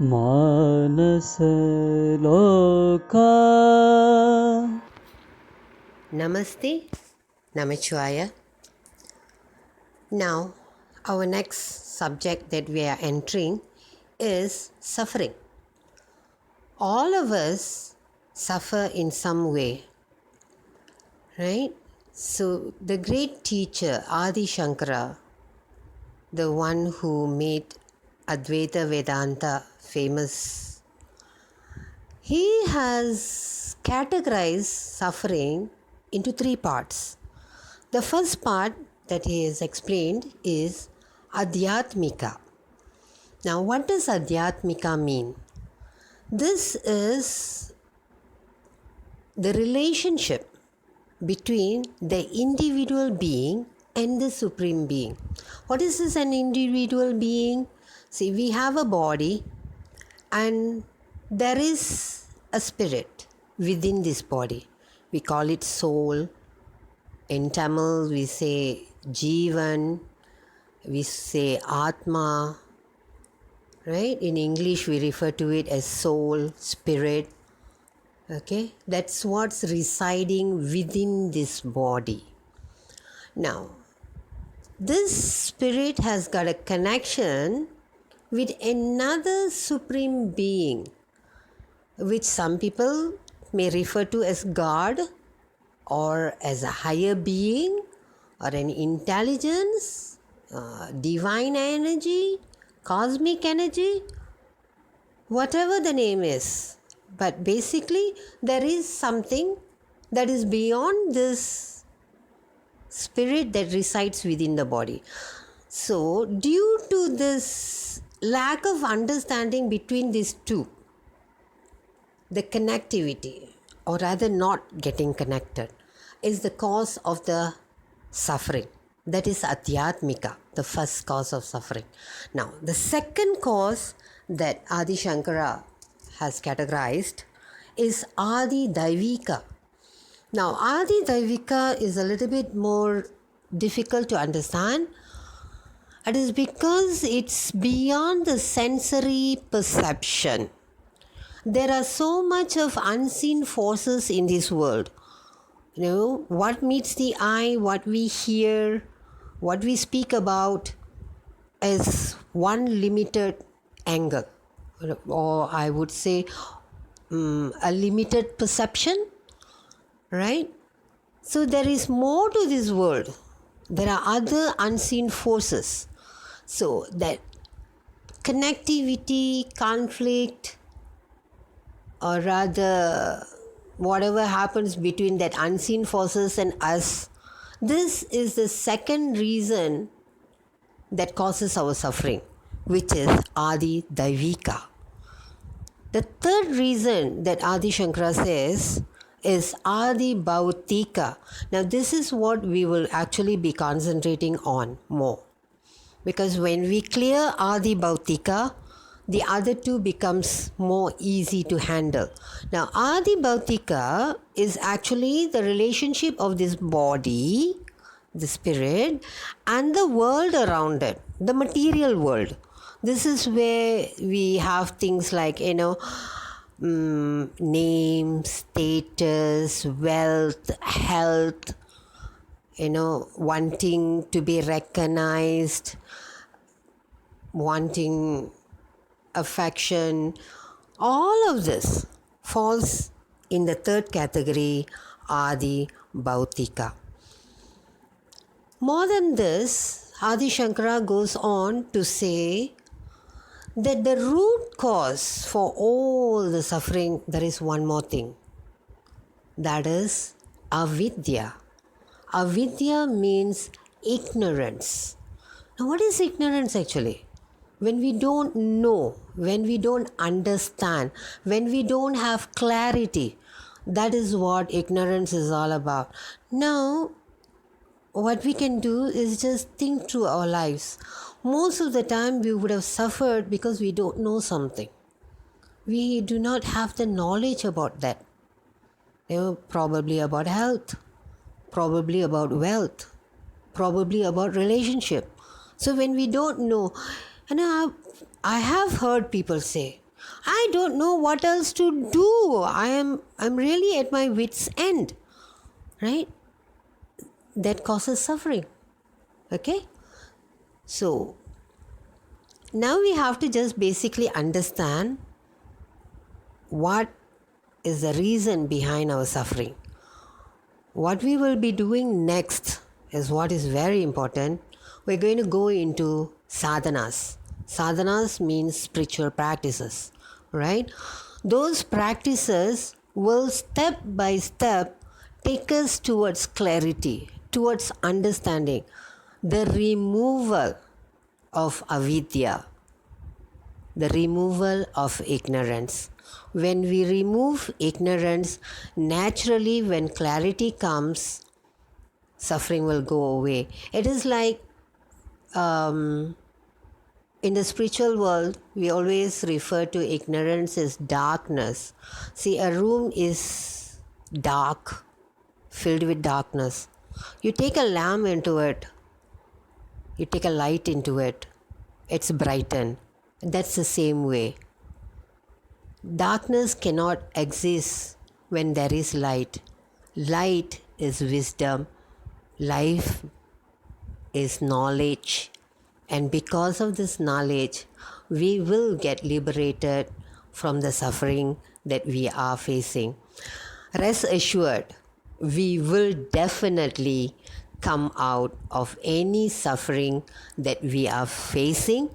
Manasaloka. Namaste, Namachwaya. Now, our next subject that we are entering is suffering. All of us suffer in some way, right? So, the great teacher Adi Shankara, the one who made Advaita Vedanta famous, he has categorized suffering into three parts. The first part that he has explained is Adhyatmika. Now, what does Adhyatmika mean? This is the relationship between the individual being and the Supreme Being. What is this, an individual being? See, we have a body and there is a spirit within this body. We call it soul. In Tamil, we say Jivan, we say Atma, right? In English, we refer to it as soul, spirit. Okay, that's what's residing within this body. Now, this spirit has got a connection with another supreme being, which some people may refer to as God or as a higher being or an intelligence, divine energy, cosmic energy, whatever the name is. But basically, there is something that is beyond this spirit that resides within the body. So, due to this lack of understanding between these two, the connectivity, or rather not getting connected, is the cause of the suffering. That is Adhyatmika, the first cause of suffering. Now, the second cause that Adi Shankara has categorized is Adi Daivika. Now, Adi Daivika is a little bit more difficult to understand. It is because it's beyond the sensory perception. There are so much of unseen forces in this world. You know, what meets the eye, what we hear, what we speak about is one limited angle, or I would say a limited perception, right? So there is more to this world. There are other unseen forces. So that connectivity, conflict, or rather whatever happens between that unseen forces and us, this is the second reason that causes our suffering, which is Adi Daivika. The third reason that Adi Shankara says is Adi Bhautika. Now, this is what we will actually be concentrating on more. Because when we clear Adi Bhautika, the other two becomes more easy to handle. Now, Adi Bhautika is actually the relationship of this body, the spirit, and the world around it, the material world. This is where we have things like, name, status, wealth, health, wanting to be recognized, wanting affection. All of this falls in the third category, Adi Bhautika. More than this, Adi Shankara goes on to say that the root cause for all the suffering, there is one more thing. That is avidya. Avidya means ignorance. Now, what is ignorance actually? When we don't know, when we don't understand, when we don't have clarity, that is what ignorance is all about. Now, what we can do is just think through our lives. Most of the time, we would have suffered because we don't know something. We do not have the knowledge about that. Probably about health, probably about wealth, probably about relationship. So when we don't know, I have heard people say, I don't know what else to do. I'm really at my wit's end, right? That causes suffering. Okay? So now we have to just basically understand what is the reason behind our suffering. What we will be doing next is what is very important. We're going to go into sadhanas. Sadhanas means spiritual practices, right? Those practices will step by step take us towards clarity, towards understanding, the removal of avidya, the removal of ignorance. When we remove ignorance, naturally, when clarity comes, suffering will go away. It is like in the spiritual world, we always refer to ignorance as darkness. See, a room is dark, filled with darkness. You take a lamp into it, you take a light into it, it's brightened. That's the same way. Darkness cannot exist when there is light. Light is wisdom. Life is knowledge. And because of this knowledge, we will get liberated from the suffering that we are facing. Rest assured, we will definitely come out of any suffering that we are facing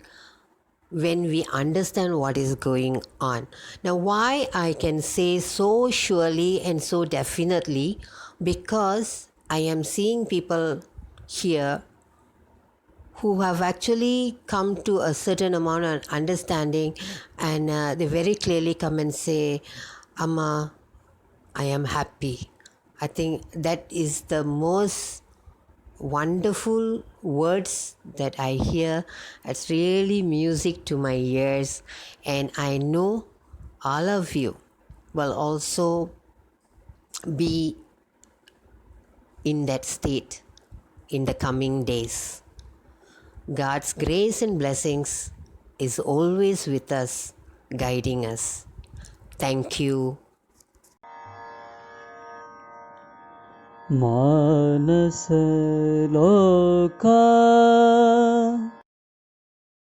when we understand what is going on. Now, why I can say so surely and so definitely, because I am seeing people here who have actually come to a certain amount of understanding, and they very clearly come and say, Amma, I am happy. I think that is the most wonderful words that I hear. It's really music to my ears, and I know all of you will also be in that state in the coming days. God's grace and blessings is always with us, guiding us. Thank you. मानस लोका